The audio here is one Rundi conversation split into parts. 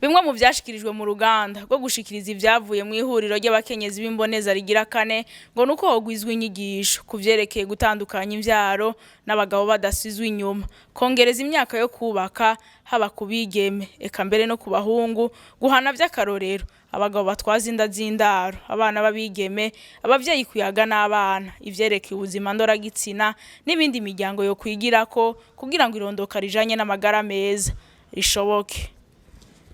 Bimwe mu vyashikirijwe mu ruganda rwo gushikiriza ivyavuye mw'ihuriro ry'abakenyezi b'imboneza rigira kane ngo nuko hogwizwa inyigisho kuvyerekeye gutandukanya imvyaro n'abagabo badasizwe inyuma, kongereza imyaka yo kubaka haba kubigeme eka mbere no ku bahungu, guhana vy'akarorero abagabo batwaza inda z'indaro, abana babigeme, abavyeyi kuyaga n'abana, ivyerekeye ubuzima ndoragitsina n'ibindi miryango yo kwigirako kugira ngo irondoka rijanye n'amagara meza rishoboke.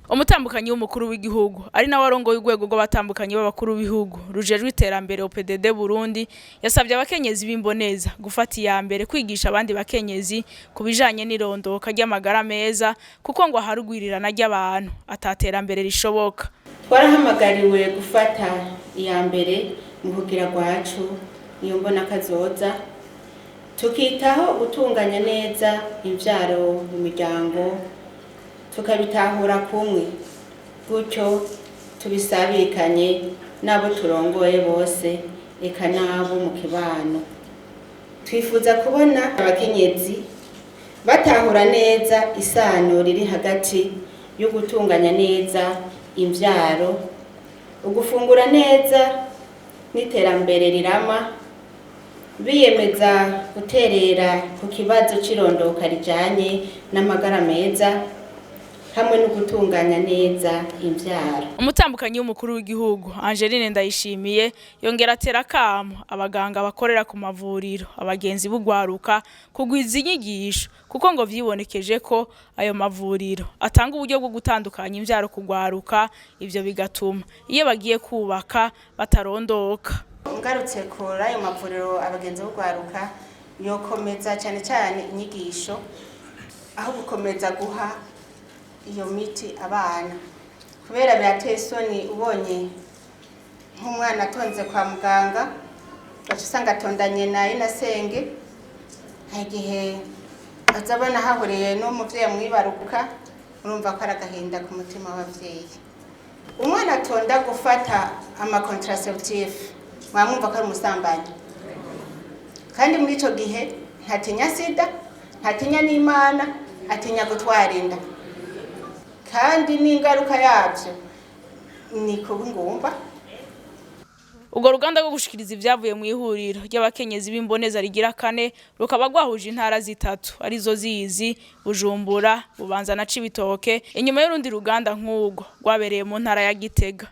Umutambukanyi w'umukuru w'igihugu ari nawe arongoye urwego rw'abatambukanyi b'abakuru b'ibihugu rujejwe iterambere OPDD Burundi yasavye abakenyezi b'imboneza gufata iyambere kwigisha abandi bakenyezi kubijanye n'irondoka ry'amagara meza kuko ngo ahari irwirirana ry'abantu ataterambere rishoboka. Twarahamagariwe gufata iyambere mu kugira rwacu iyo mbona kazoza tukitaho gutunganya neza imvyaro mu miryango tukabitahura kumwe gutyo tubisabikanye nabo turongoye bose eka nabo mu kibano. Twifuza kubona abakenyezi batahura neza isano riri hagati yo gutunganya neza imvyaro, ugufungura neza n'iterambere rirama, biyemeza guterera ku kibazo c'irondoka rijanye n'amagara meza hamwe no gutunganya neza imvyaro. Umutambukanyi w'umukuru w'igihugu Angeline Ndayishimiye yongera atera kamo abaganga bakorera ku mavuriro abagenzi bugwaruka kugwiza inyigisho kuko ngo vyibonekeje ko ayo mavuriro atanga uburyo bwo gutandukanya imvyaro kugwaruka, ivyo bigatuma iyo bagiye kubaka batarondoka. Ngarutse kuri ayo mavuriro abagenzi bugwaruka yokomeza cyane cyane inyigisho aho gukomeza guha iyo miti abana, kubera birateye isoni ubonye nk'umwana atonze kwa muganga usanga atondanye na inasenge, igihe azabona hahuriye n'umuvyeyi mwibaruka urumva ko aragahinda ku mutima w'abavyeyi. Umwana atonda gufata ama contraceptive mwamwumva ko ari umusambanyi, kandi muri ico gihe ntatinya sida, ntatinya n'Imana, atinya gutwara inda, kandi n'ingaruka yavyo ni kubungumba. Urwo ruganda rwo gushikiriza ivyavuye mw'ihuriro ry'abakenyezi b'imboneza rigira kane rukaba rwahuje intara zitatu arizo zizi Bujumbura, Bubanza na Cibitoke, inyuma y'urundi ruganda nk'urwo rwabereye mu ntara ya Gitega.